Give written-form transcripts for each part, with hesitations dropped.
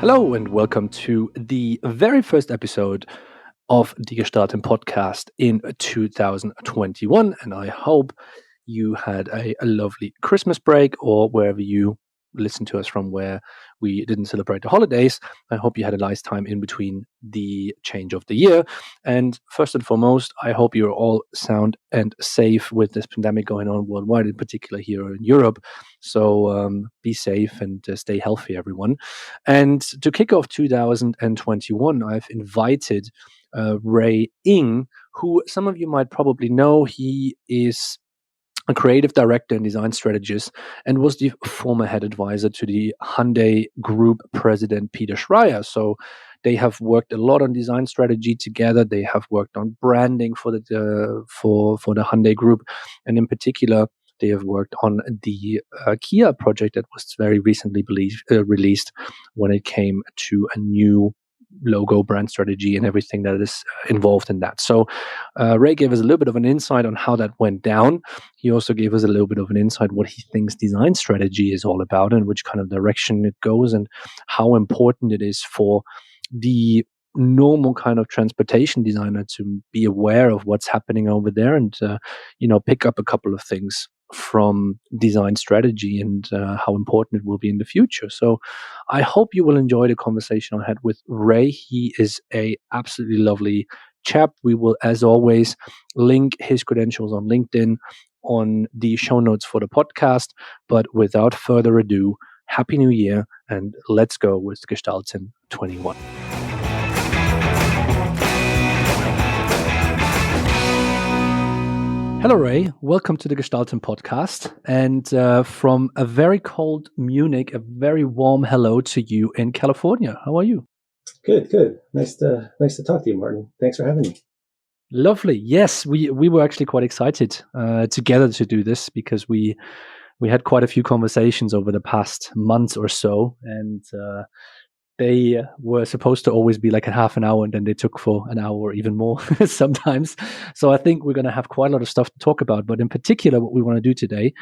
Hello and welcome to the very first episode of the Gestalten podcast in 2021. And I hope you had a lovely Christmas break or wherever you listen to us from where we didn't celebrate the holidays. I hope you had a nice time in between the change of the year. And first and foremost, I hope you're all sound and safe with this pandemic going on worldwide, in particular here in Europe. So be safe and stay healthy, everyone. And to kick off 2021, I've invited Ray Ng, who some of you might probably know. He is a creative director and design strategist, and was the former head advisor to the Hyundai Group president Peter Schreier. So they have worked a lot on design strategy together. They have worked on branding for the Hyundai Group, and in particular, they have worked on the Kia project that was very recently released when it came to a new logo, brand strategy, and everything that is involved in that. So Ray gave us a little bit of an insight on how that went down. He also gave us a little bit of an insight what he thinks design strategy is all about and which kind of direction it goes and how important it is for the normal kind of transportation designer to be aware of what's happening over there and pick up a couple of things from design strategy and how important it will be in the future. So I hope you will enjoy the conversation I had with Ray. He is a absolutely lovely chap. We will, as always, link his credentials on LinkedIn on the show notes for the podcast. But without further ado, Happy New Year, and let's go with Gestalten 21. Hello, Ray. Welcome to the Gestalten podcast. And from a very cold Munich, a very warm hello to you in California. How are you? Good. Nice to talk to you, Martin. Thanks for having me. Lovely. Yes, we were actually quite excited together to do this because we had quite a few conversations over the past month or so, and they were supposed to always be like a half an hour, and then they took for an hour or even more sometimes. So I think we're going to have quite a lot of stuff to talk about. But in particular, what we want to do today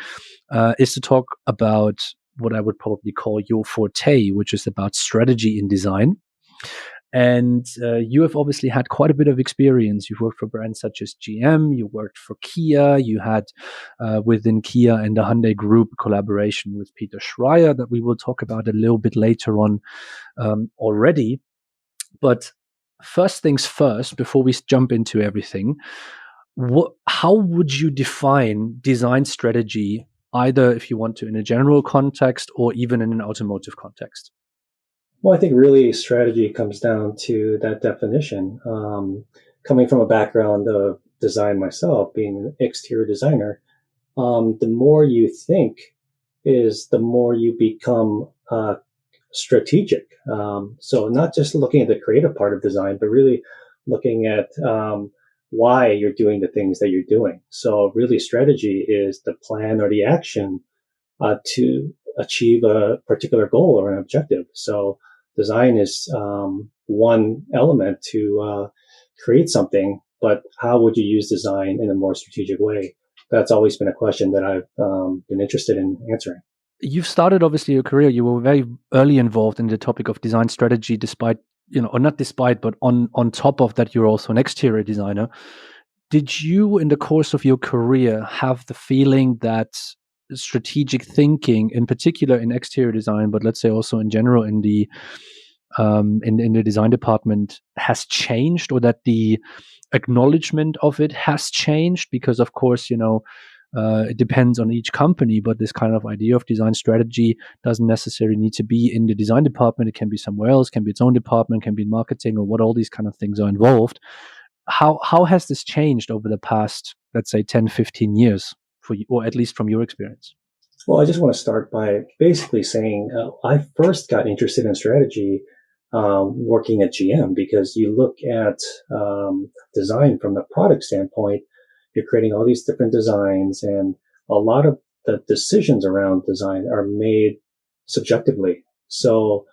is to talk about what I would probably call your forte, which is about strategy in design. And you have obviously had quite a bit of experience. You've worked for brands such as GM, you worked for Kia, you had within Kia and the Hyundai Group collaboration with Peter Schreier that we will talk about a little bit later on already. But first things first, before we jump into everything, how would you define design strategy, either if you want to in a general context or even in an automotive context? Well, I think really strategy comes down to that definition. Coming from a background of design myself, being an exterior designer, the more you think is the more you become strategic. So not just looking at the creative part of design, but really looking at why you're doing the things that you're doing. So really strategy is the plan or the action to achieve a particular goal or an objective. So design is one element to create something, but how would you use design in a more strategic way? That's always been a question that I've been interested in answering. You've started obviously your career. You were very early involved in the topic of design strategy, despite, or not despite, but on top of that, you're also an exterior designer. Did you, in the course of your career, have the feeling that strategic thinking, in particular in exterior design, but let's say also in general in the design department, has changed, or that the acknowledgement of it has changed? Because of course, it depends on each company, but this kind of idea of design strategy doesn't necessarily need to be in the design department. It can be somewhere else, can be its own department, can be in marketing, or what all these kind of things are involved. How has this changed over the past, let's say, 10, 15 years for you, or at least from your experience? Well, I just want to start by basically saying I first got interested in strategy working at GM, because you look at design from the product standpoint, you're creating all these different designs, and a lot of the decisions around design are made subjectively. So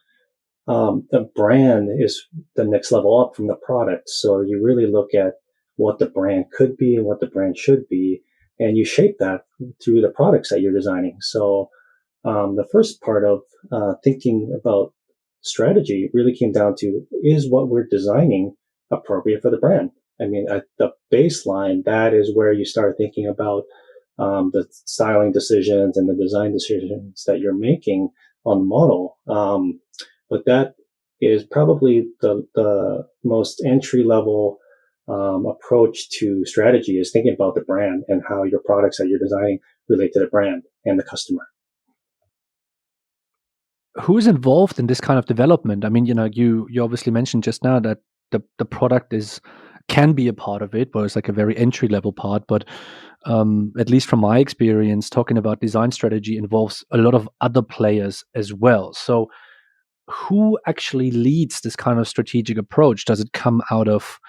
the brand is the next level up from the product. So you really look at what the brand could be and what the brand should be, and you shape that through the products that you're designing. So the first part of thinking about strategy really came down to, is what we're designing appropriate for the brand? I mean, at the baseline, that is where you start thinking about the styling decisions and the design decisions that you're making on the model. But that is probably the most entry level approach to strategy, is thinking about the brand and how your products that you're designing relate to the brand and the customer. Who is involved in this kind of development? I mean, you obviously mentioned just now that the product is can be a part of it, but it's like a very entry level part. But at least from my experience, talking about design strategy involves a lot of other players as well. So who actually leads this kind of strategic approach? Does it come out of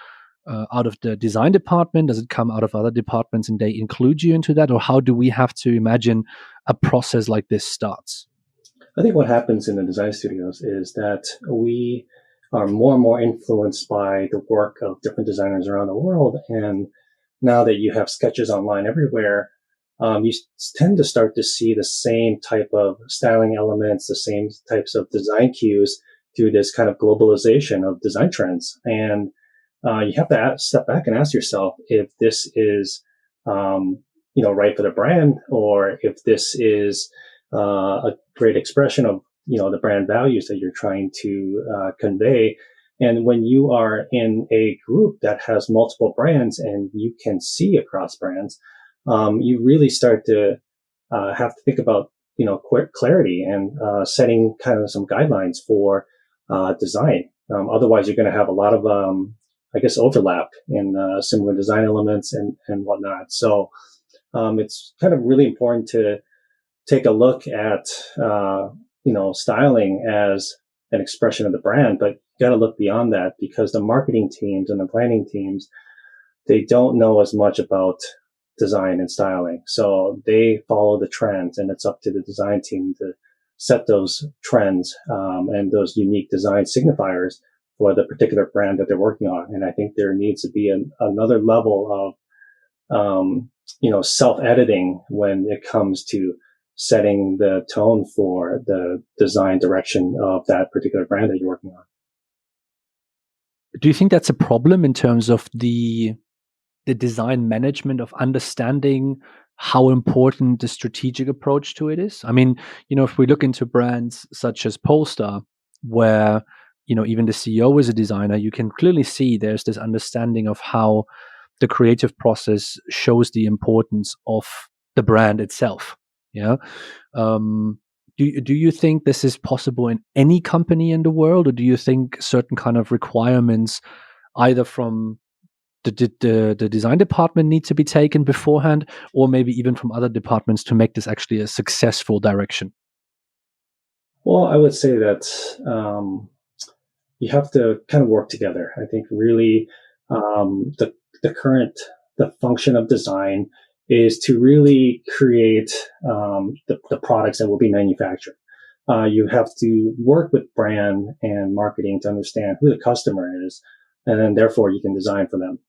the design department? Does it come out of other departments and they include you into that? Or how do we have to imagine a process like this starts? I think what happens in the design studios is that we are more and more influenced by the work of different designers around the world. And now that you have sketches online everywhere, you tend to start to see the same type of styling elements, the same types of design cues through this kind of globalization of design trends. And you have to step back and ask yourself if this is, right for the brand, or if this is a great expression of the brand values that you're trying to convey. And when you are in a group that has multiple brands and you can see across brands, you really start to have to think about clarity and setting kind of some guidelines for design. Otherwise, you're going to have a lot of overlap in similar design elements and whatnot. So it's kind of really important to take a look at styling as an expression of the brand, but you got to look beyond that, because the marketing teams and the planning teams, they don't know as much about design and styling, so they follow the trends, and it's up to the design team to set those trends and those unique design signifiers for the particular brand that they're working on. And I think there needs to be another level of self-editing when it comes to setting the tone for the design direction of that particular brand that you're working on. Do you think that's a problem in terms of the design management of understanding how important the strategic approach to it is? I mean, if we look into brands such as Polestar, where even the CEO is a designer, you can clearly see there's this understanding of how the creative process shows the importance of the brand itself. Yeah. Do you think this is possible in any company in the world, or do you think certain kind of requirements, either from the design department, need to be taken beforehand, or maybe even from other departments, to make this actually a successful direction? Well, I would say that you have to kind of work together. I think really the function of design is to really create the products that will be manufactured. You have to work with brand and marketing to understand who the customer is, and then therefore you can design for them.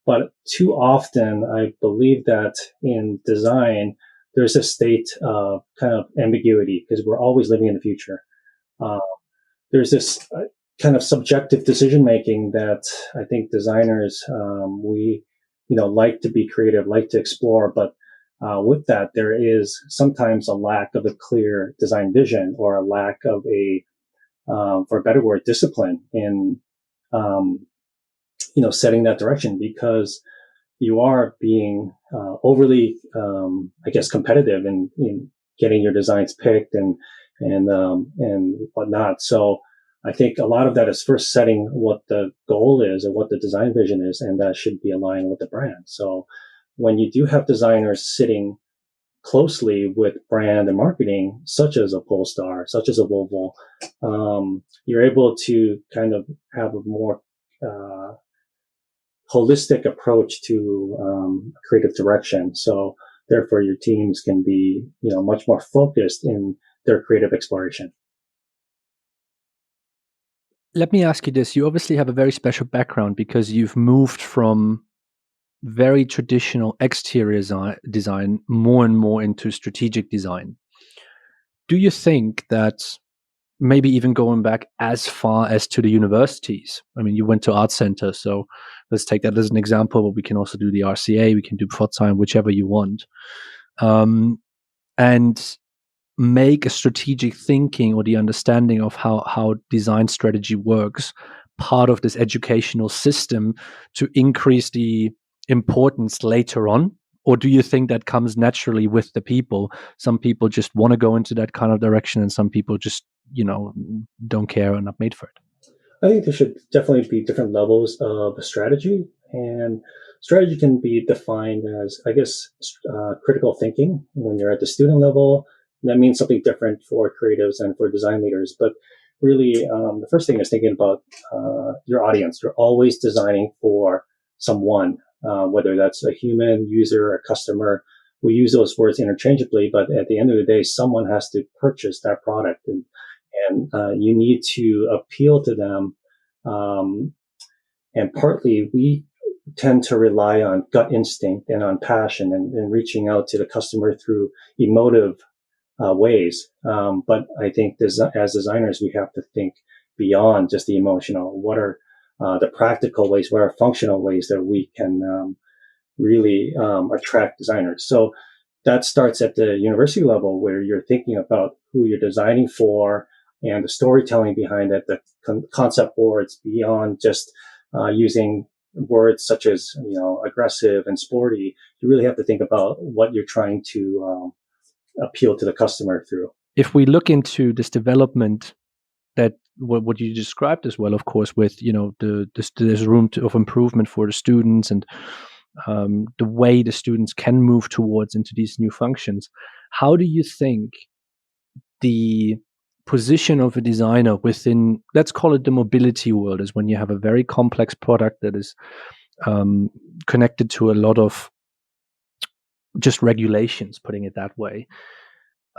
But too often, I believe that in design, there's a state of kind of ambiguity, because we're always living in the future. Uh, there's this kind of subjective decision making that I think designers, we like to be creative, like to explore, but with that, there is sometimes a lack of a clear design vision, or a lack of for a better word, discipline in um, setting that direction, because you are being overly, competitive in getting your designs picked and whatnot. So I think a lot of that is first setting what the goal is and what the design vision is, and that should be aligned with the brand. So when you do have designers sitting closely with brand and marketing, such as a Polestar, such as a Volvo, you're able to kind of have a more holistic approach to creative direction. So therefore, your teams can be much more focused in their creative exploration. Let me ask you this. You obviously have a very special background, because you've moved from very traditional exterior design more and more into strategic design. Do you think that maybe even going back as far as to the universities. I mean, you went to art center, so let's take that as an example. But we can also do the RCA, we can do Pforzheim, whichever you want, and make a strategic thinking or the understanding of how design strategy works part of this educational system to increase the importance later on? Or do you think that comes naturally with the people? Some people just want to go into that kind of direction, and some people just, don't care and not made for it. I think there should definitely be different levels of strategy, and strategy can be defined as, I guess, critical thinking when you're at the student level. That means something different for creatives and for design leaders. But really, the first thing is thinking about your audience. You're always designing for someone, whether that's a human user, a customer. We use those words interchangeably, but at the end of the day, someone has to purchase that product, and you need to appeal to them. And partly, we tend to rely on gut instinct and on passion and reaching out to the customer through emotive ways. But I think as designers, we have to think beyond just the emotional. What are the practical ways? What are functional ways that we can really attract designers? So that starts at the university level, where you're thinking about who you're designing for and the storytelling behind it, the concept boards beyond just using words such as, aggressive and sporty. You really have to think about what you're trying to appeal to the customer through. If we look into this development, that what you described as well, of course, with there's room of improvement for the students, and the way the students can move towards into these new functions. How do you think the position of a designer within, let's call it the mobility world, is when you have a very complex product that is connected to a lot of just regulations, putting it that way.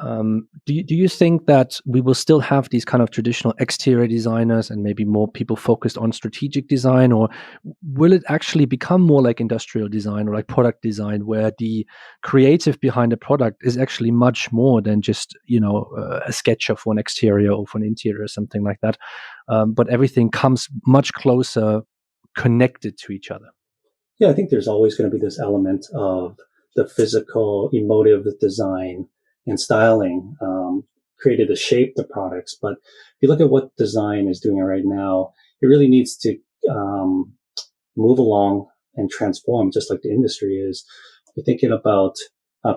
Do you think that we will still have these kind of traditional exterior designers and maybe more people focused on strategic design, or will it actually become more like industrial design or like product design, where the creative behind the product is actually much more than just a sketch of one exterior or one interior or something like that, but everything comes much closer connected to each other? Yeah, I think there's always going to be this element of the physical, emotive design and styling created to shape the products. But if you look at what design is doing right now, it really needs to move along and transform, just like the industry is. You're thinking about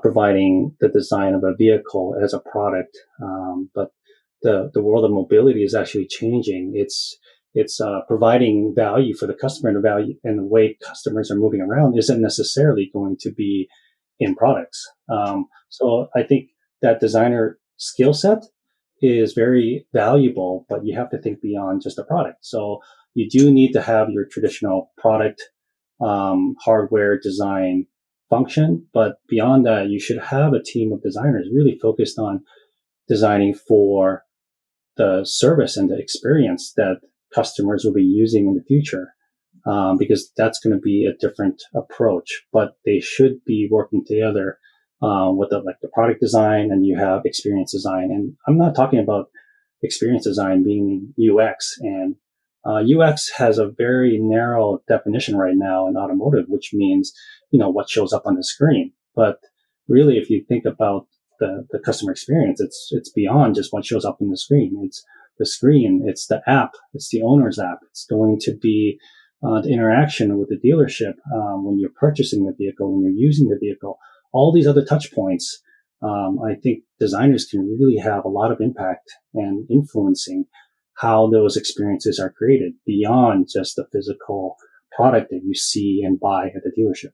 providing the design of a vehicle as a product, but the world of mobility is actually changing. It's providing value for the customer, and the value and the way customers are moving around isn't necessarily going to be in products. So I think that designer skill set is very valuable, but you have to think beyond just a product. So you do need to have your traditional product, hardware design function, but beyond that, you should have a team of designers really focused on designing for the service and the experience that customers will be using in the future, because that's going to be a different approach. But they should be working together with the product design, and you have experience design. And I'm not talking about experience design being UX. And UX has a very narrow definition right now in automotive, which means what shows up on the screen. But really, if you think about the customer experience, it's beyond just what shows up on the screen. It's the screen, it's the app, it's the owner's app. It's going to be the interaction with the dealership when you're purchasing the vehicle, when you're using the vehicle, all these other touch points. I think designers can really have a lot of impact and influencing how those experiences are created beyond just the physical product that you see and buy at the dealership.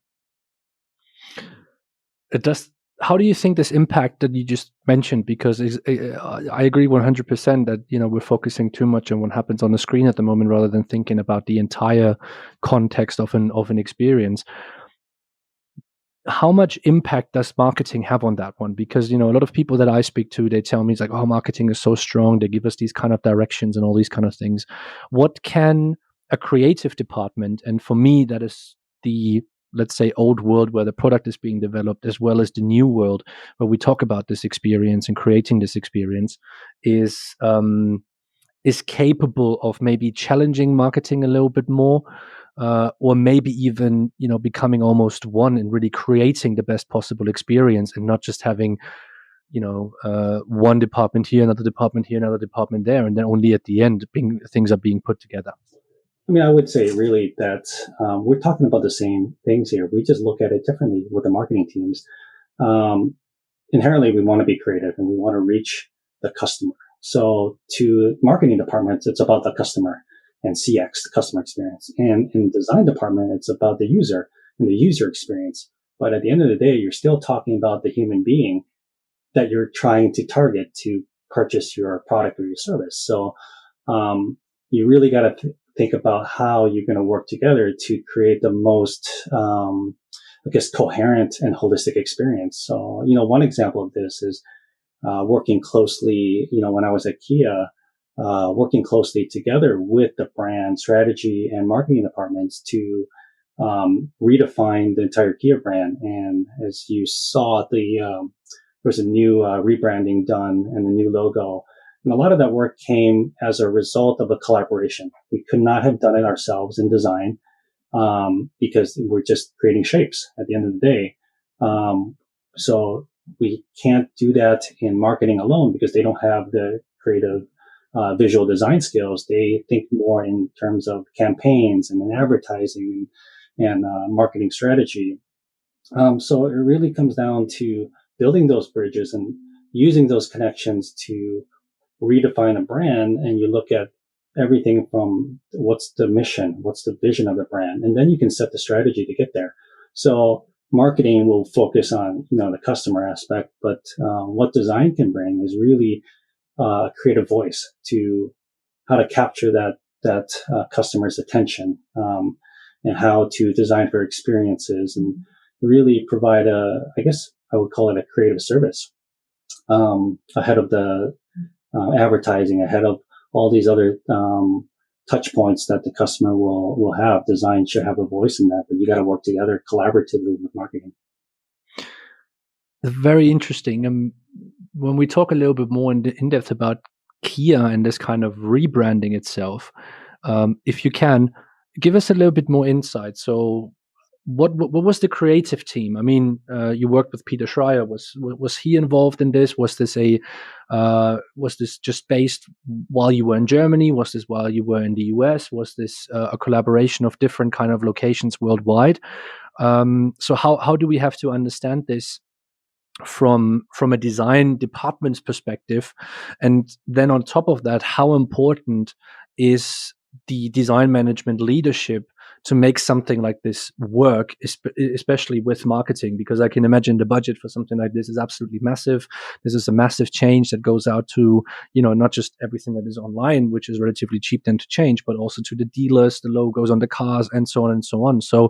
It does. How do you think this impact that you just mentioned? Because I agree 100% that we're focusing too much on what happens on the screen at the moment, rather than thinking about the entire context of an experience. How much impact does marketing have on that one? Because a lot of people that I speak to, they tell me it's like, oh, marketing is so strong. They give us these kind of directions and all these kind of things. What can a creative department, and for me that is the let's say, old world where the product is being developed, as well as the new world where we talk about this experience and creating this experience, is is capable of maybe challenging marketing a little bit more, or maybe even becoming almost one and really creating the best possible experience, and not just having one department here, another department here, another department there, and then only at the end things are being put together. I mean, I would say really that we're talking about the same things here. We just look at it differently with the marketing teams. Um, Inherently, we want to be creative and we want to reach the customer. So to marketing departments, it's about the customer and CX, the customer experience. And in design department, it's about the user and the user experience. But at the end of the day, you're still talking about the human being that you're trying to target to purchase your product or your service. So you really got to think about how you're going to work together to create the most, I guess, coherent and holistic experience. So, one example of this is working closely, when I was at Kia, working closely together with the brand strategy and marketing departments to redefine the entire Kia brand. And as you saw, there was a new rebranding done and a new logo. And a lot of that work came as a result of a collaboration. We could not have done it ourselves in design because we're just creating shapes at the end of the day. So we can't do that in marketing alone because they don't have the creative visual design skills. They think more in terms of campaigns and advertising and marketing strategy. So it really comes down to building those bridges and using those connections to redefine a brand. And you look at everything from what's the mission, what's the vision of the brand, and then you can set the strategy to get there. So marketing will focus on the customer aspect, but what design can bring is really creative voice to how to capture that customer's attention, and how to design for experiences and really provide I guess I would call it a creative service ahead of the advertising, ahead of all these other touch points that the customer will have. Design should have a voice in that, but you got to work together collaboratively with marketing. Very interesting. When we talk a little bit more in depth about Kia and this kind of rebranding itself, if you can give us a little bit more insight. So, what was the creative team? I mean, you worked with Peter Schreier. Was he involved in this? Was this just based while you were in Germany? Was this while you were in the US? Was this a collaboration of different kind of locations worldwide? So how do we have to understand this from a design department's perspective? And then on top of that, how important is the design management leadership to make something like this work, especially with marketing? Because I can imagine the budget for something like this is absolutely massive. This is a massive change that goes out to, not just everything that is online, which is relatively cheap then to change, but also to the dealers, the logos on the cars, and so on and so on. So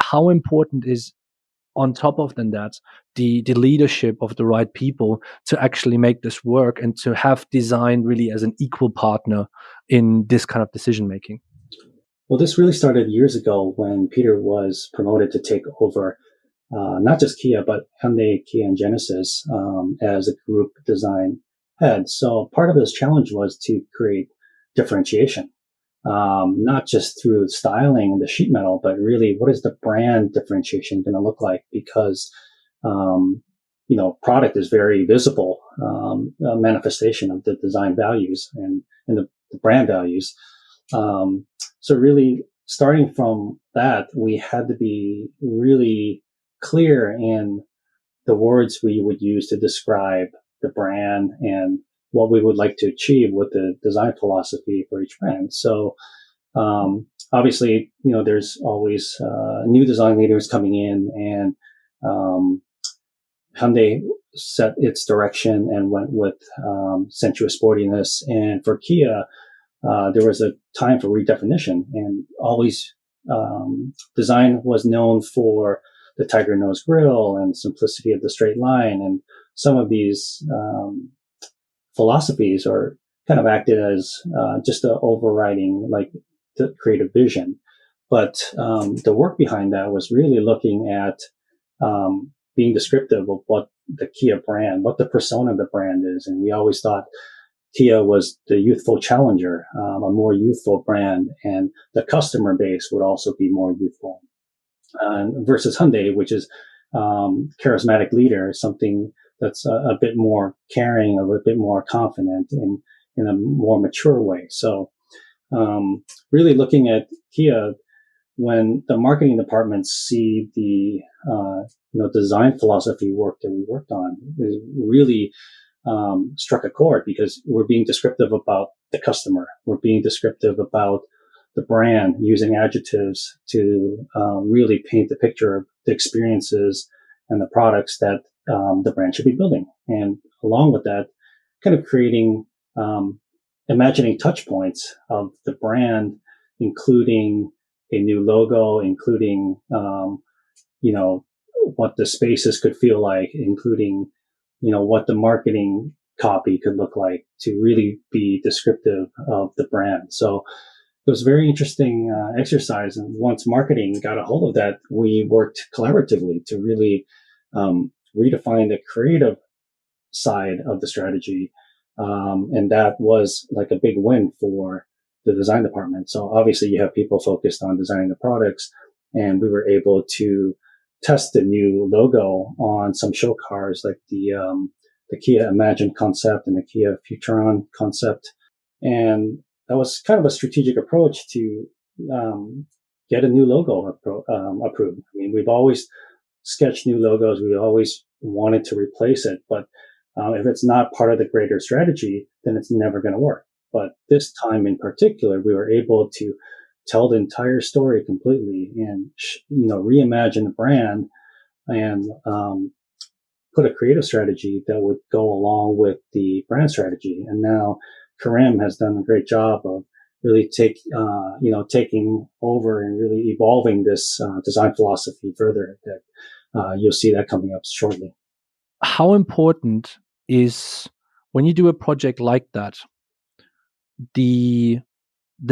how important is, on top of that, the leadership of the right people to actually make this work and to have design really as an equal partner in this kind of decision making? Well, this really started years ago when Peter was promoted to take over not just Kia, but Hyundai, Kia, and Genesis as a group design head. So part of this challenge was to create differentiation, not just through styling and the sheet metal, but really what is the brand differentiation going to look like? Because product is very visible manifestation of the design values and the brand values. So really starting from that, we had to be really clear in the words we would use to describe the brand and what we would like to achieve with the design philosophy for each brand. So, obviously, there's always new design leaders coming in, and Hyundai set its direction and went with sensuous sportiness. And for Kia, there was a time for redefinition, and always design was known for the tiger nose grill and simplicity of the straight line. And some of these philosophies are kind of acted as just a overriding, like, the creative vision. But the work behind that was really looking at being descriptive of what the Kia brand, what the persona of the brand is. And we always thought Kia was the youthful challenger, a more youthful brand, and the customer base would also be more youthful. Versus Hyundai, which is charismatic leader, something that's a bit more caring, a little bit more confident in a more mature way. So really looking at Kia, when the marketing departments see the design philosophy work that we worked on, it really struck a chord because we're being descriptive about the customer. We're being descriptive about the brand, using adjectives to really paint the picture of the experiences and the products that the brand should be building. And along with that, kind of creating, imagining touch points of the brand, including a new logo, including, what the spaces could feel like, including, what the marketing copy could look like to really be descriptive of the brand. So it was a very interesting exercise. And once marketing got a hold of that, we worked collaboratively to really redefine the creative side of the strategy. And that was like a big win for the design department. So obviously you have people focused on designing the products, and we were able to test the new logo on some show cars like the Kia Imagine concept and the Kia Futuron concept. And that was kind of a strategic approach to get a new logo approved. I mean, we've always sketched new logos. We always wanted to replace it, but if it's not part of the greater strategy, then it's never going to work. But this time in particular, we were able to tell the entire story completely and reimagine the brand and put a creative strategy that would go along with the brand strategy. And now Karim has done a great job of really taking over and really evolving this design philosophy further. That you'll see that coming up shortly. How important is, when you do a project like that, the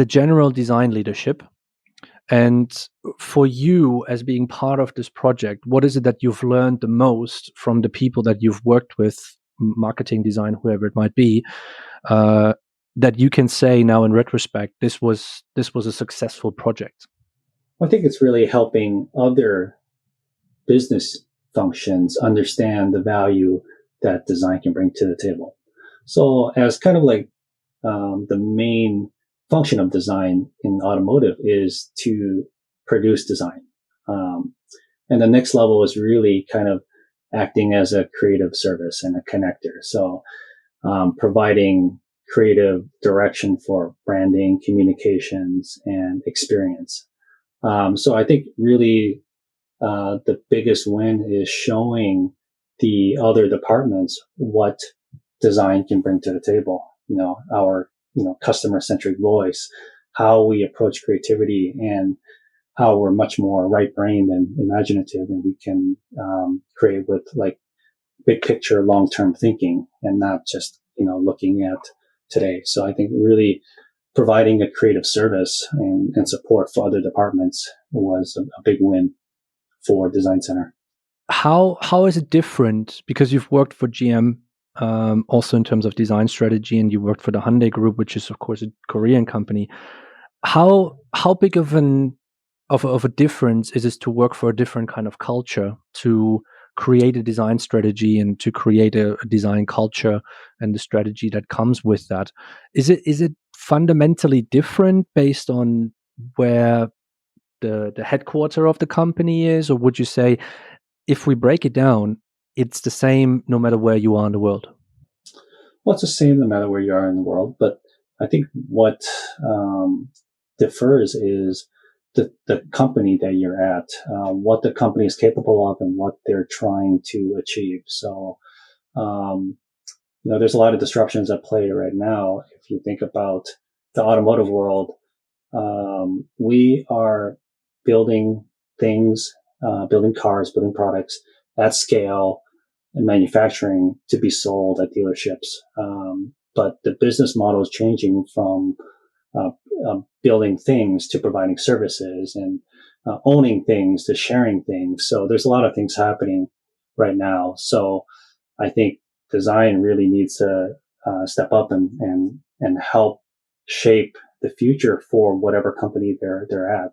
general design leadership? And for you, as being part of this project, what is it that you've learned the most from the people that you've worked with, marketing, design, whoever it might be, that you can say now in retrospect, this was a successful project? I think it's really helping other business functions understand the value that design can bring to the table. So as kind of like the main function of design in automotive is to produce design. And the next level is really kind of acting as a creative service and a connector. So providing creative direction for branding, communications, and experience. So I think really the biggest win is showing the other departments what design can bring to the table. Our customer centric voice, how we approach creativity, and how we're much more right brained and imaginative, and we can create with like big picture, long term thinking, and not just looking at today. So I think really providing a creative service and support for other departments was a big win for Design Center. How is it different? Because you've worked for GM, also in terms of design strategy, and you worked for the Hyundai Group, which is of course a Korean company. How big of a difference is it to work for a different kind of culture, to create a design strategy and to create a design culture and the strategy that comes with that? Is it fundamentally different based on where the headquarter of the company is, or would you say, if we break it down, it's the same no matter where you are in the world? Well, it's the same no matter where you are in the world, but I think what differs is the company that you're at, what the company is capable of, and what they're trying to achieve. So, there's a lot of disruptions at play right now. If you think about the automotive world, we are building things, building cars, building products at scale and manufacturing to be sold at dealerships. But the business model is changing from building things to providing services, and owning things to sharing things. So there's a lot of things happening right now. So I think design really needs to step up and help shape the future for whatever company they're at.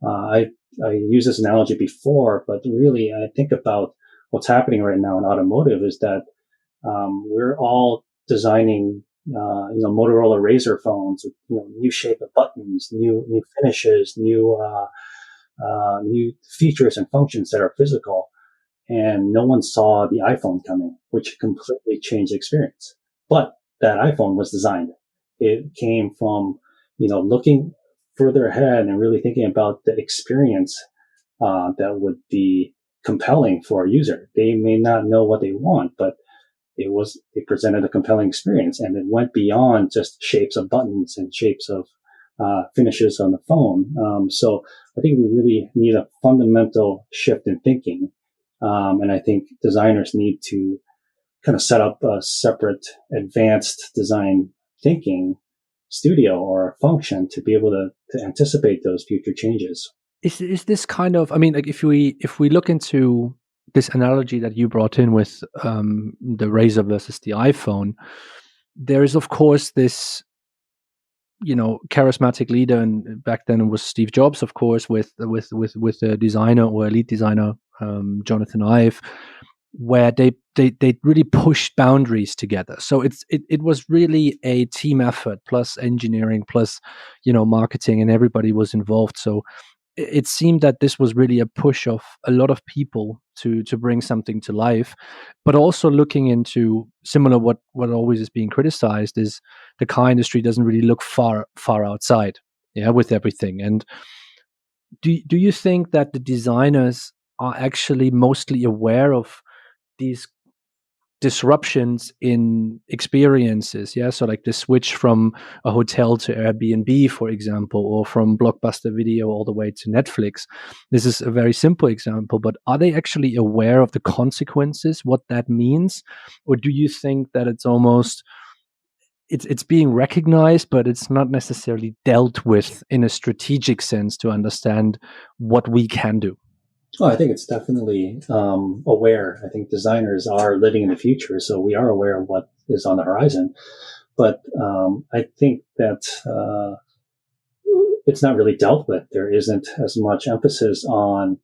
I used this analogy before, but really I think about what's happening right now in automotive is that we're all designing, Motorola Razr phones with new shape of buttons, new finishes, new features and functions that are physical. And no one saw the iPhone coming, which completely changed the experience. But that iPhone was designed. It came from, looking further ahead and really thinking about the experience that would be compelling for a user. They may not know what they want, but it presented a compelling experience, and it went beyond just shapes of buttons and shapes of finishes on the phone. So I think we really need a fundamental shift in thinking. And I think designers need to kind of set up a separate advanced design thinking studio or a function to be able to anticipate those future changes. Is this kind of, I mean, like if we look into this analogy that you brought in with the Razor versus the iPhone, there is of course this charismatic leader, and back then it was Steve Jobs, of course, with a designer or a lead designer, Jonathan Ive, where they really pushed boundaries together. So it was really a team effort plus engineering plus marketing, and everybody was involved. So it seemed that this was really a push of a lot of people to bring something to life, but also looking into similar what always is being criticized is the car industry doesn't really look far outside, with everything. And do you think that the designers are actually mostly aware of these disruptions in experiences? So like the switch from a hotel to Airbnb, for example, or from Blockbuster Video all the way to Netflix. This is a very simple example, but are they actually aware of the consequences, what that means? Or do you think that it's almost it's being recognized, but it's not necessarily dealt with in a strategic sense to understand what we can do? Oh, I think it's definitely aware. I think designers are living in the future, so we are aware of what is on the horizon. But I think that it's not really dealt with. There isn't as much emphasis on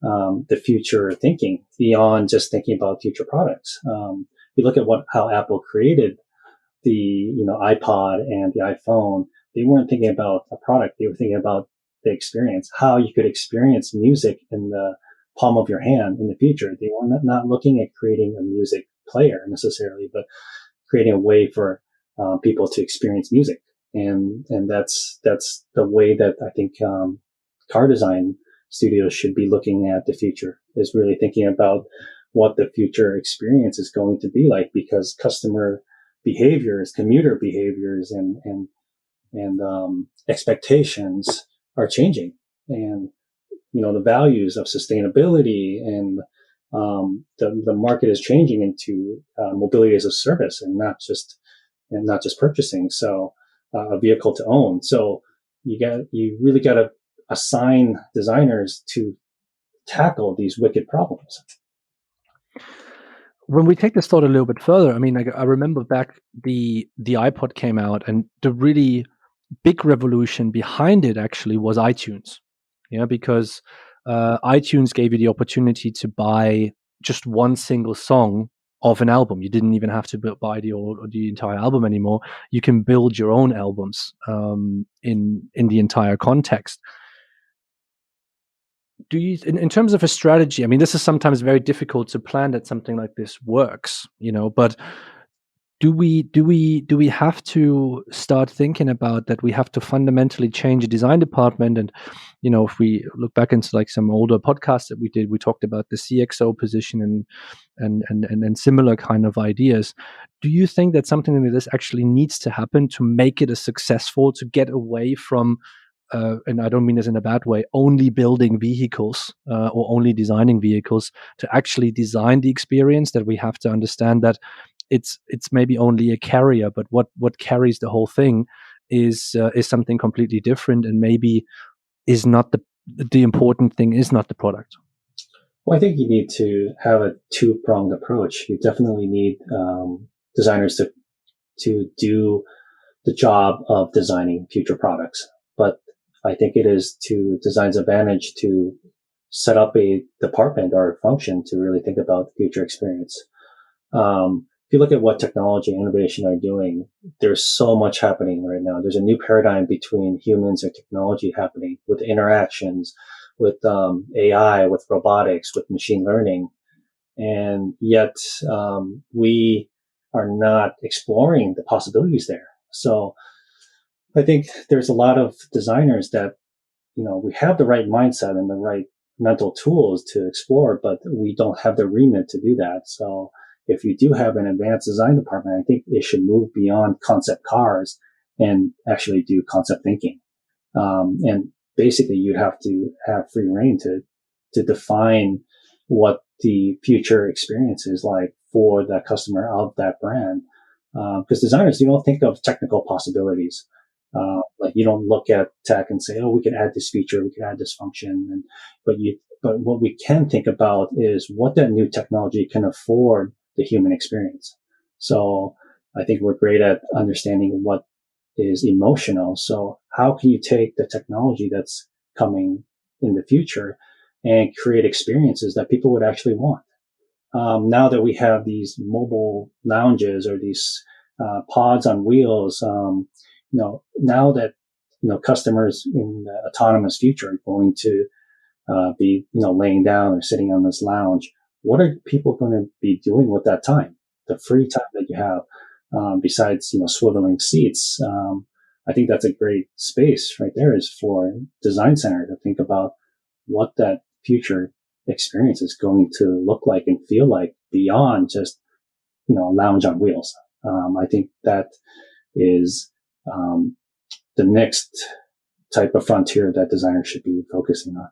the future thinking beyond just thinking about future products. You look at how Apple created the iPod and the iPhone. They weren't thinking about a product. They were thinking about the experience, how you could experience music in the palm of your hand in the future. They were not looking at creating a music player necessarily, but creating a way for people to experience music. And that's the way that I think car design studios should be looking at the future, is really thinking about what the future experience is going to be like, because customer behaviors, commuter behaviors, and expectations are changing, and the values of sustainability and the market is changing into mobility as a service, and not just purchasing. So a vehicle to own. So you really got to assign designers to tackle these wicked problems. When we take this thought a little bit further, I mean, like, I remember back the iPod came out, and the really big revolution behind it actually was iTunes. Because iTunes gave you the opportunity to buy just one single song of an album. You didn't even have to buy the entire album anymore. You can build your own albums in the entire context. Do you, in terms of a strategy, I mean, this is sometimes very difficult to plan that something like this works, but do we have to start thinking about that we have to fundamentally change a design department? And if we look back into like some older podcasts that we did, we talked about the CXO position and similar kind of ideas. Do you think that something like this actually needs to happen to make it a successful, to get away from and I don't mean this in a bad way, only building vehicles or only designing vehicles, to actually design the experience? That we have to understand that it's maybe only a carrier, but what carries the whole thing is something completely different, and maybe is not the important thing is not the product. Well, I think you need to have a two-pronged approach. You definitely need designers to do the job of designing future products. But I think it is to design's advantage to set up a department or a function to really think about the future experience. If you look at what technology and innovation are doing, there's so much happening right now. There's a new paradigm between humans and technology happening with interactions, with AI, with robotics, with machine learning. And yet we are not exploring the possibilities there. So I think there's a lot of designers that, we have the right mindset and the right mental tools to explore, but we don't have the remit to do that. So if you do have an advanced design department, I think it should move beyond concept cars and actually do concept thinking. And basically you have to have free reign to define what the future experience is like for that customer of that brand. Because designers, you don't think of technical possibilities. Like you don't look at tech and say, "Oh, we can add this feature, we can add this function." But what we can think about is what that new technology can afford the human experience. So I think we're great at understanding what is emotional. So how can you take the technology that's coming in the future and create experiences that people would actually want? Now that we have these mobile lounges or these pods on wheels, now that customers in the autonomous future are going to be laying down or sitting on this lounge, what are people going to be doing with that time, the free time that you have, besides swiveling seats? I think that's a great space right there, is for design center to think about what that future experience is going to look like and feel like beyond just lounge on wheels. I think that is the next type of frontier that designers should be focusing on.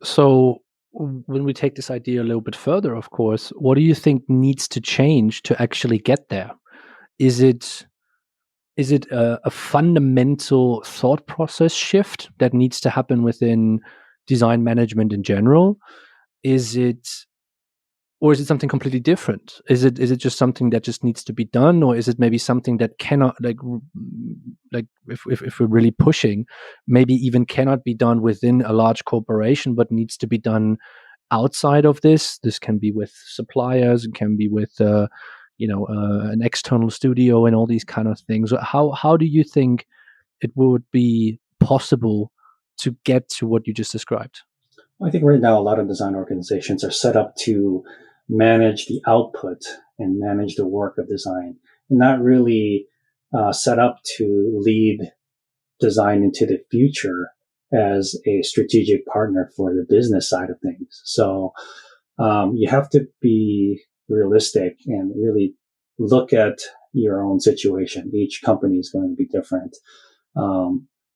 So when we take this idea a little bit further, of course, what do you think needs to change to actually get there? Is it a fundamental thought process shift that needs to happen within design management in general? Is it Or is it something completely different? Is it just something that just needs to be done, or is it maybe something that cannot, like if we're really pushing, maybe even cannot be done within a large corporation, but needs to be done outside of this? This can be with suppliers, it can be with an external studio and all these kind of things. How do you think it would be possible to get to what you just described? I think right now a lot of design organizations are set up to manage the output and manage the work of design, and not really set up to lead design into the future as a strategic partner for the business side of things. So you have to be realistic and really look at your own situation. Each company is going to be different.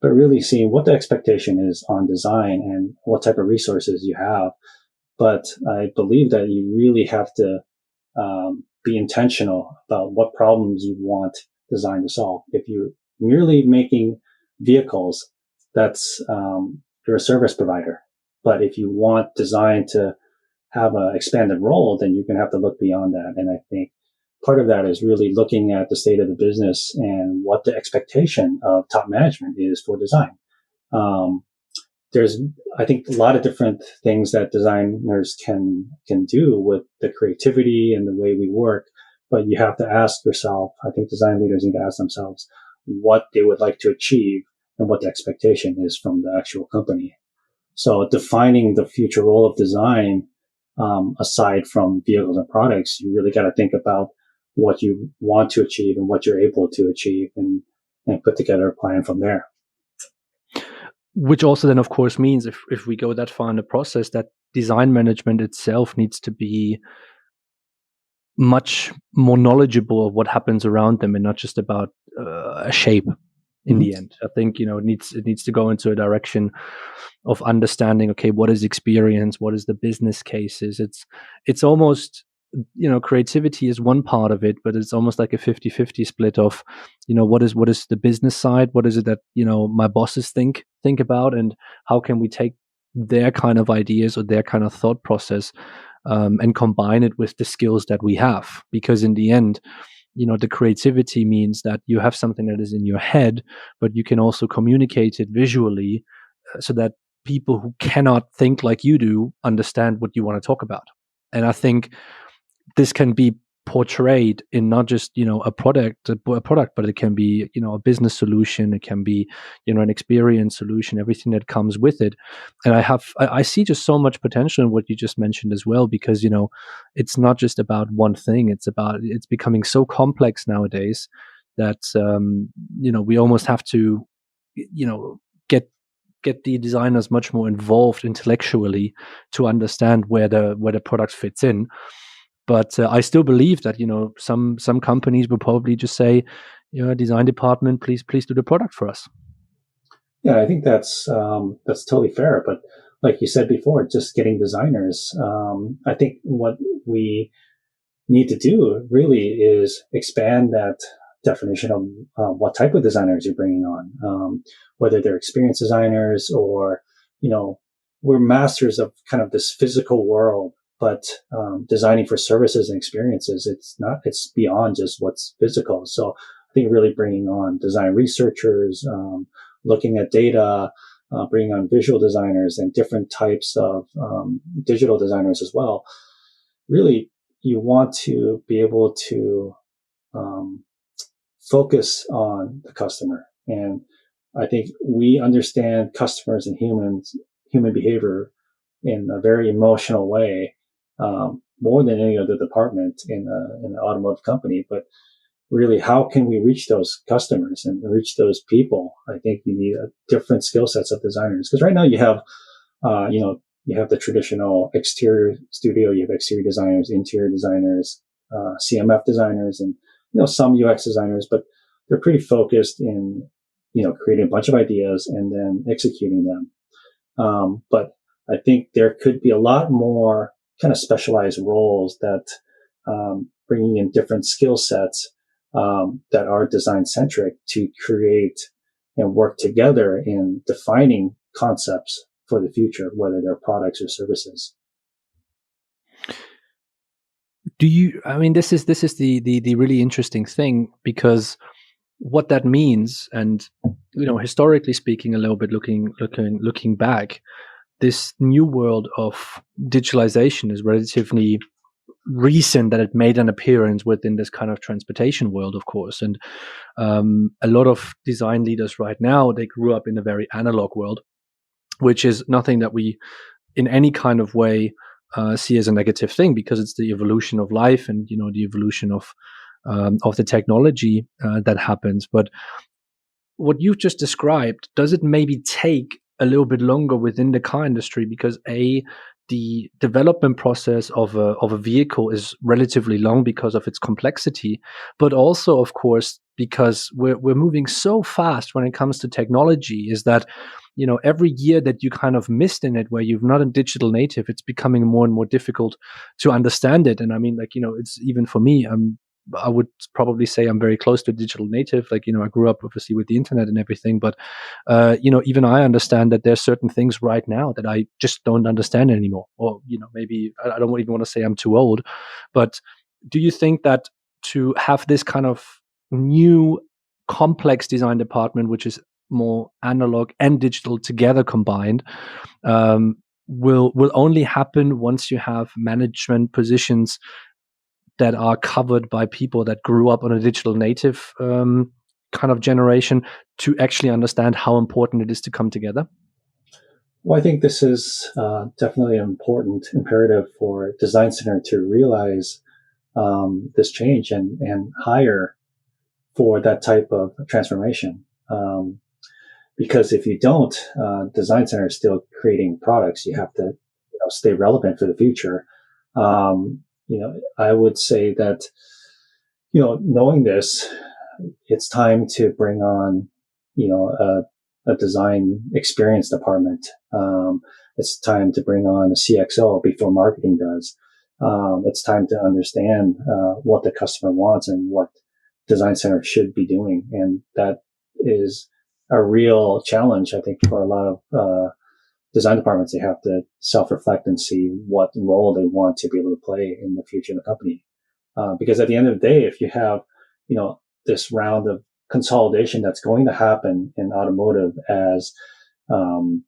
But really seeing what the expectation is on design and what type of resources you have. But I believe that you really have to be intentional about what problems you want design to solve. If you're merely making vehicles, that's you're a service provider. But if you want design to have an expanded role, then you're going to have to look beyond that. And I think part of that is really looking at the state of the business and what the expectation of top management is for design. There's, I think, a lot of different things that designers can do with the creativity and the way we work, but you have to ask yourself, I think design leaders need to ask themselves what they would like to achieve and what the expectation is from the actual company. So defining the future role of design, aside from vehicles and products, you really got to think about what you want to achieve and what you're able to achieve, and put together a plan from there. Which also then, of course, means if we go that far in the process, that design management itself needs to be much more knowledgeable of what happens around them and not just about a shape in the end. I think, it needs to go into a direction of understanding, okay, what is experience? What is the business cases? It's almost creativity is one part of it, but it's almost like a 50-50 split of, what is the business side, what is it that my bosses think about, and how can we take their kind of ideas or their kind of thought process, and combine it with the skills that we have. Because in the end, the creativity means that you have something that is in your head, but you can also communicate it visually, so that people who cannot think like you do understand what you want to talk about. And I think this can be portrayed in not just a product, but it can be a business solution, it can be an experience solution, everything that comes with it. And I see just so much potential in what you just mentioned as well, because it's not just about one thing. It's becoming so complex nowadays that we almost have to get the designers much more involved intellectually to understand where the product fits in. But I still believe that some companies will probably just say, design department, please do the product for us. Yeah, I think that's totally fair. But like you said before, just getting designers. I think what we need to do really is expand that definition of what type of designers you're bringing on, whether they're experienced designers or, we're masters of kind of this physical world, but designing for services and experiences, it's beyond just what's physical. So I think really bringing on design researchers, looking at data, bringing on visual designers and different types of digital designers as well. Really, you want to be able to um, focus on the customer. And I think we understand customers and human behavior in a very emotional way, more than any other department in an automotive company. But really, how can we reach those customers and reach those people? I think you need a different skill sets of designers, because right now you have, you have the traditional exterior studio, you have exterior designers, interior designers, CMF designers, and some UX designers, but they're pretty focused in creating a bunch of ideas and then executing them. But I think there could be a lot more kind of specialized roles that bringing in different skill sets that are design centric to create and work together in defining concepts for the future, whether they're products or services. I mean, this is the really interesting thing, because what that means, and historically speaking, a little bit looking back, this new world of digitalization is relatively recent, that it made an appearance within this kind of transportation world, of course. And a lot of design leaders right now, they grew up in a very analog world, which is nothing that we in any kind of way see as a negative thing, because it's the evolution of life and the evolution of the technology that happens. But what you've just described, does it maybe take a little bit longer within the car industry, because the development process of a vehicle is relatively long because of its complexity, but also, of course, because we're moving so fast when it comes to technology, is that every year that you kind of missed in it, where you're not a digital native, it's becoming more and more difficult to understand it. And I mean, like, it's even for me, I would probably say I'm very close to a digital native. Like, I grew up obviously with the internet and everything, but even I understand that there's certain things right now that I just don't understand anymore. Or, maybe I don't even want to say I'm too old, but do you think that to have this kind of new complex design department, which is more analog and digital together combined, will only happen once you have management positions that are covered by people that grew up on a digital native kind of generation, to actually understand how important it is to come together? Well, I think this is definitely an important imperative for Design Center to realize this change and hire for that type of transformation. Because if you don't, Design Center is still creating products. You have to stay relevant for the future. I would say that, knowing this, it's time to bring on, a design experience department. It's time to bring on a CXO before marketing does. it's time to understand what the customer wants and what design center should be doing. And that is a real challenge, I think, for a lot of design departments. They have to self-reflect and see what role they want to be able to play in the future of the company. Because at the end of the day, if you have, this round of consolidation that's going to happen in automotive as, um,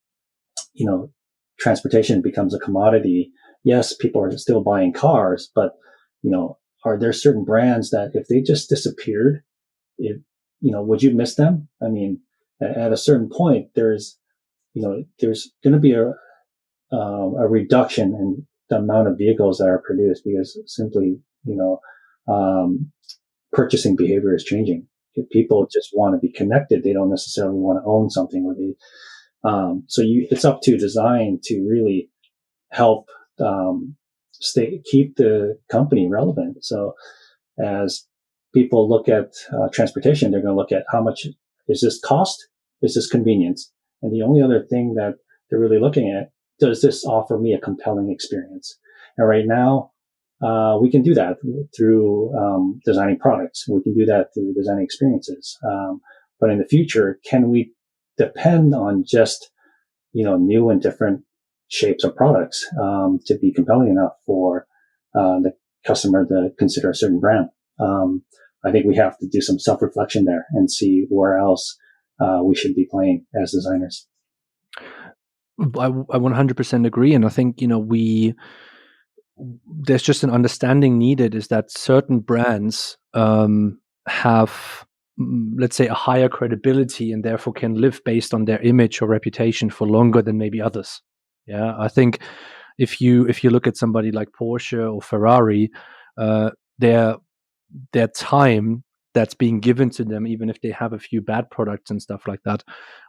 you know, transportation becomes a commodity. Yes, people are still buying cars, but, are there certain brands that if they just disappeared, if, would you miss them? I mean, at a certain point, there's going to be a reduction in the amount of vehicles that are produced because simply, um, purchasing behavior is changing. If people just want to be connected, they don't necessarily want to own something. It's up to design to really help keep the company relevant. So as people look at transportation, they're going to look at how much is this cost, is this convenience, and the only other thing that they're really looking at, does this offer me a compelling experience? And right now, we can do that through designing products. We can do that through designing experiences. But in the future, can we depend on just new and different shapes of products to be compelling enough for the customer to consider a certain brand? I think we have to do some self-reflection there and see where else we should be playing as designers. I 100% agree, and I think there's just an understanding needed is that certain brands have, let's say, a higher credibility and therefore can live based on their image or reputation for longer than maybe others. Yeah, I think if you look at somebody like Porsche or Ferrari, their time that's being given to them, even if they have a few bad products and stuff like that,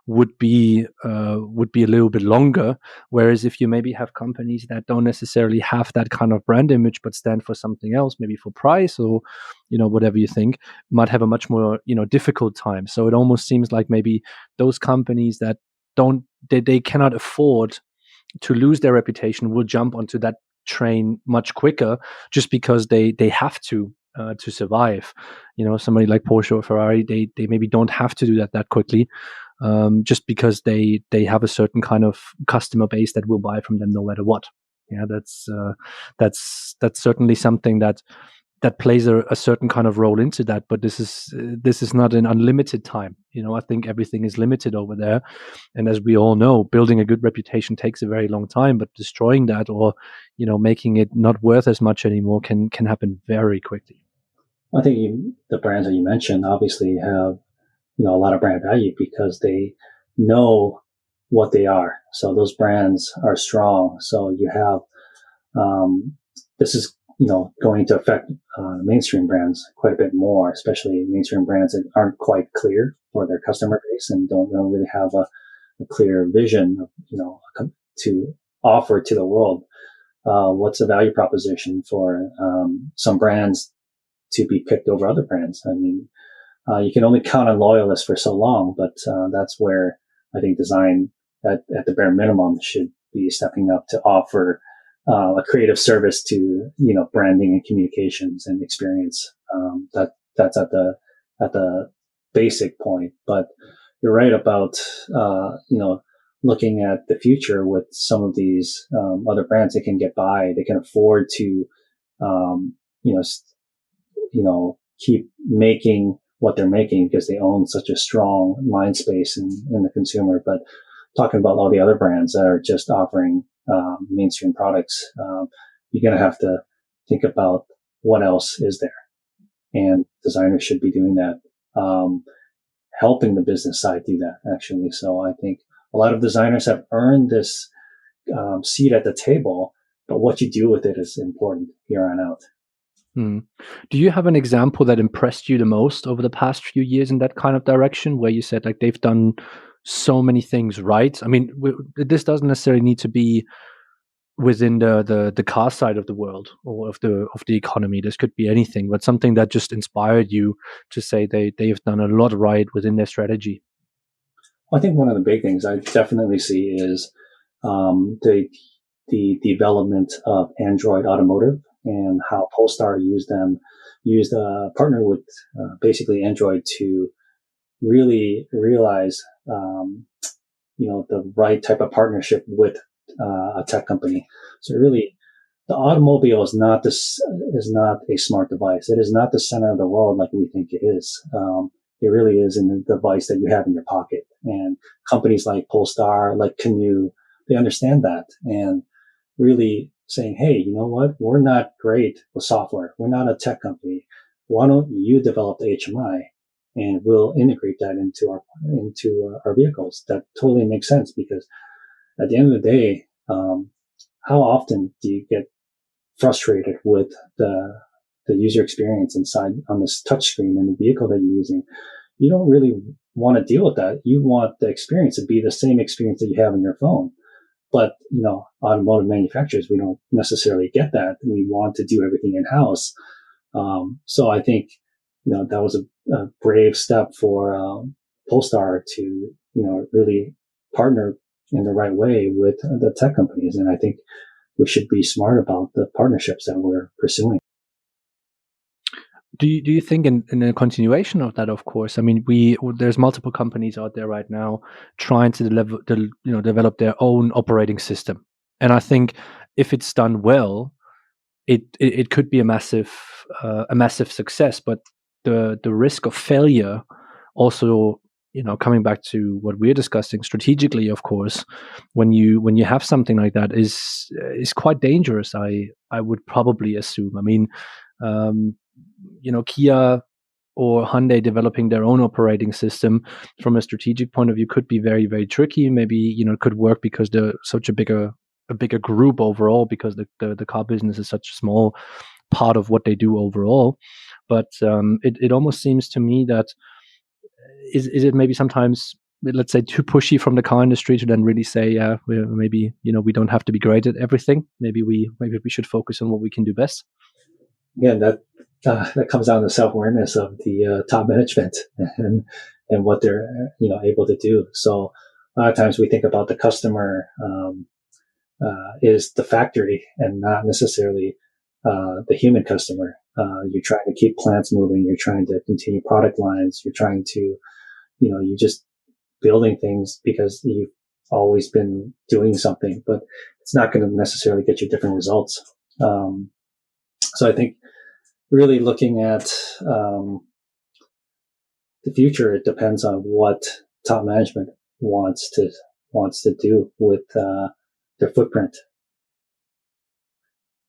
would be a little bit longer. Whereas if you maybe have companies that don't necessarily have that kind of brand image but stand for something else, maybe for price or whatever you think, might have a much more difficult time. So it almost seems like maybe those companies that they cannot afford to lose their reputation will jump onto that train much quicker just because they have to survive. Somebody like Porsche or Ferrari, they maybe don't have to do that quickly, just because they have a certain kind of customer base that will buy from them no matter what. Yeah, that's certainly something that plays a certain kind of role into that. But this is not an unlimited time. I think everything is limited over there, and as we all know, building a good reputation takes a very long time. But destroying that or making it not worth as much anymore can happen very quickly. I think the brands that you mentioned obviously have a lot of brand value because they know what they are. So those brands are strong. So you have this is going to affect mainstream brands quite a bit more, especially mainstream brands that aren't quite clear for their customer base and don't really have a clear vision of to offer to the world. What's the value proposition for some brands to be picked over other brands? I mean, you can only count on loyalists for so long, but that's where I think design at the bare minimum should be stepping up to offer a creative service to branding and communications and experience. That's at the basic point. But you're right about looking at the future with some of these other brands. They can get by. They can afford to um, you know keep making what they're making because they own such a strong mind space in the consumer. But talking about all the other brands that are just offering mainstream products, you're going to have to think about what else is there. And designers should be doing that, helping the business side do that, actually. So I think a lot of designers have earned this seat at the table, but what you do with it is important here on out. Do you have an example that impressed you the most over the past few years in that kind of direction, where you said like they've done so many things right? I mean, this doesn't necessarily need to be within the car side of the world or of the economy. This could be anything, but something that just inspired you to say they've done a lot right within their strategy. I think one of the big things I definitely see is the development of Android Automotive. and how Polestar used a partner with basically Android to really realize, the right type of partnership with a tech company. So really, the automobile is not a smart device. It is not the center of the world like we think it is. It really is in the device that you have in your pocket. And companies like Polestar, like Canoe, they understand that and really saying, hey, you know what? We're not great with software. We're not a tech company. Why don't you develop the HMI and we'll integrate that into our vehicles? That totally makes sense because at the end of the day, how often do you get frustrated with the user experience inside on this touchscreen in the vehicle that you're using? You don't really want to deal with that. You want the experience to be the same experience that you have on your phone. But, automotive manufacturers, we don't necessarily get that. We want to do everything in house. So I think, that was a brave step for Polestar to, really partner in the right way with the tech companies. And I think we should be smart about the partnerships that we're pursuing. Do you think in a continuation of that, of course, I mean, there's multiple companies out there right now trying to develop their own operating system, and I think if it's done well, it could be a massive success. But the risk of failure, also, coming back to what we're discussing strategically, of course, when you have something like that, is quite dangerous. I would probably assume. I mean. Kia or Hyundai developing their own operating system from a strategic point of view could be very, very tricky. Maybe, it could work because they're such a bigger group overall, because the car business is such a small part of what they do overall. But it almost seems to me that is it maybe sometimes, let's say, too pushy from the car industry to then really say, yeah, maybe, we don't have to be great at everything. Maybe we should focus on what we can do best. Again, that comes down to self-awareness of the top management and what they're able to do. So a lot of times we think about the customer is the factory and not necessarily the human customer. You're trying to keep plants moving. You're trying to continue product lines. You're trying to, you're just building things because you've always been doing something, but it's not going to necessarily get you different results. So I think really looking at the future, it depends on what top management wants to do with their footprint.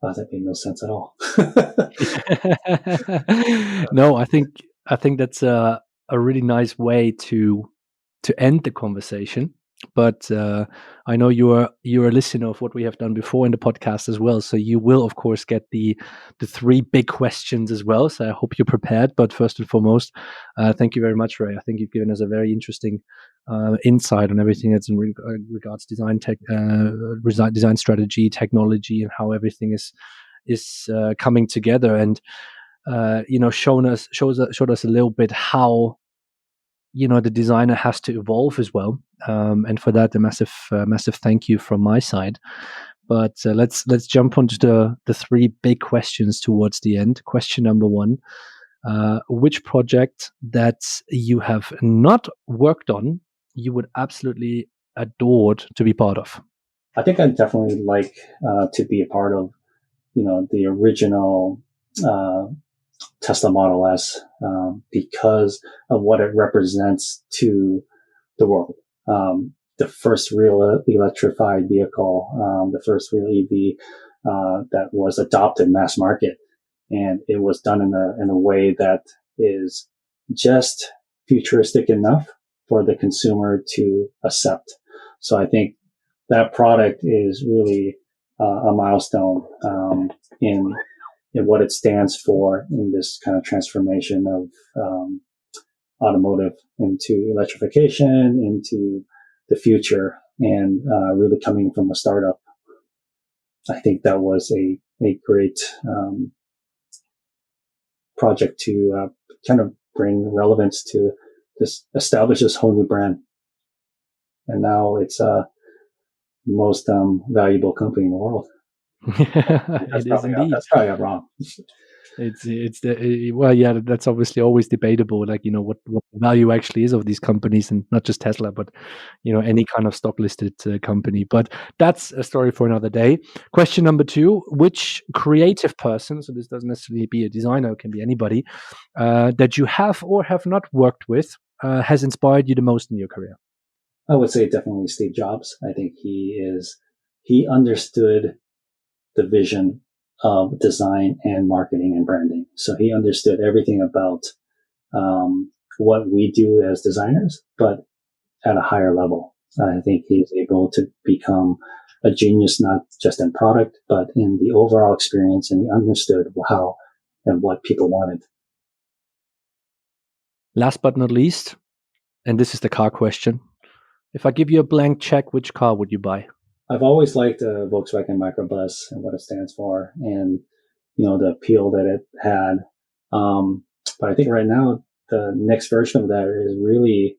That made no sense at all. No, I think that's a really nice way to end the conversation. But I know you're a listener of what we have done before in the podcast as well, so you will of course get the three big questions as well. So I hope you're prepared. But first and foremost, thank you very much, Ray. I think you've given us a very interesting insight on everything that's in regards design design strategy, technology, and how everything is coming together, and showed us a little bit how the designer has to evolve as well, and for that, a massive thank you from my side. But let's jump onto the three big questions towards the end. Question number one: which project that you have not worked on you would absolutely adored to be part of? I think I'd definitely like to be a part of, the original Tesla Model S, because of what it represents to the world. The first real electrified vehicle, the first real EV that was adopted mass market, and it was done in a way that is just futuristic enough for the consumer to accept. So I think that product is really a milestone in what it stands for in this kind of transformation of automotive into electrification, into the future, and really coming from a startup. I think that was a great project to kind of bring relevance to this, establish this whole new brand. And now it's the most valuable company in the world. It is indeed. That's probably wrong. It's the well, yeah, that's obviously always debatable. Like, what the value actually is of these companies, and not just Tesla, but any kind of stock listed company. But that's a story for another day. Question number two: which creative person, so this doesn't necessarily be a designer, it can be anybody, that you have or have not worked with, has inspired you the most in your career? I would say definitely Steve Jobs. I think he understood the vision of design and marketing and branding. So he understood everything about what we do as designers, but at a higher level. I think he's able to become a genius, not just in product, but in the overall experience, and he understood how and what people wanted. Last but not least, and this is the car question: if I give you a blank check, which car would you buy? I've always liked the Volkswagen Microbus and what it stands for, and the appeal that it had. But I think right now the next version of that is really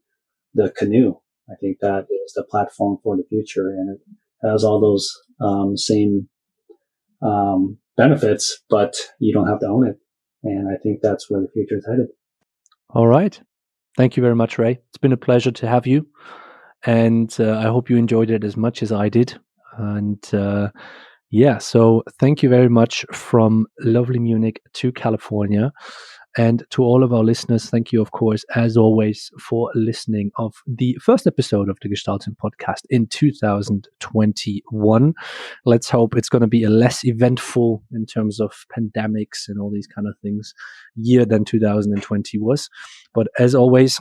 the Canoe. I think that is the platform for the future, and it has all those same benefits, but you don't have to own it. And I think that's where the future is headed. All right. Thank you very much, Ray. It's been a pleasure to have you. And I hope you enjoyed it as much as I did. And yeah, so thank you very much from lovely Munich to California. And to all of our listeners, thank you, of course, as always, for listening of the first episode of the Gestalten podcast in 2021. Let's hope it's going to be a less eventful in terms of pandemics and all these kind of things year than 2020 was. But as always,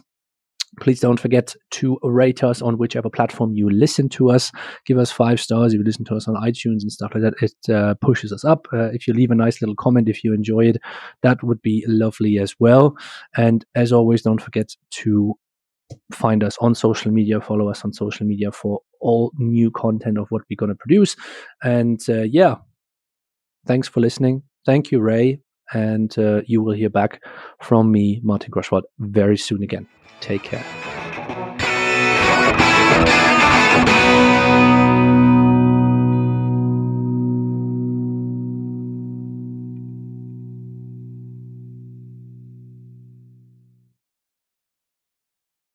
please don't forget to rate us on whichever platform you listen to us. Give us 5 stars if you listen to us on iTunes and stuff like that. It pushes us up. If you leave a nice little comment if you enjoy it, that would be lovely as well. And as always, don't forget to find us on social media, follow us on social media for all new content of what we're going to produce. And yeah, thanks for listening. Thank you, Ray. And you will hear back from me, Martin Groschwald, very soon again. Take care.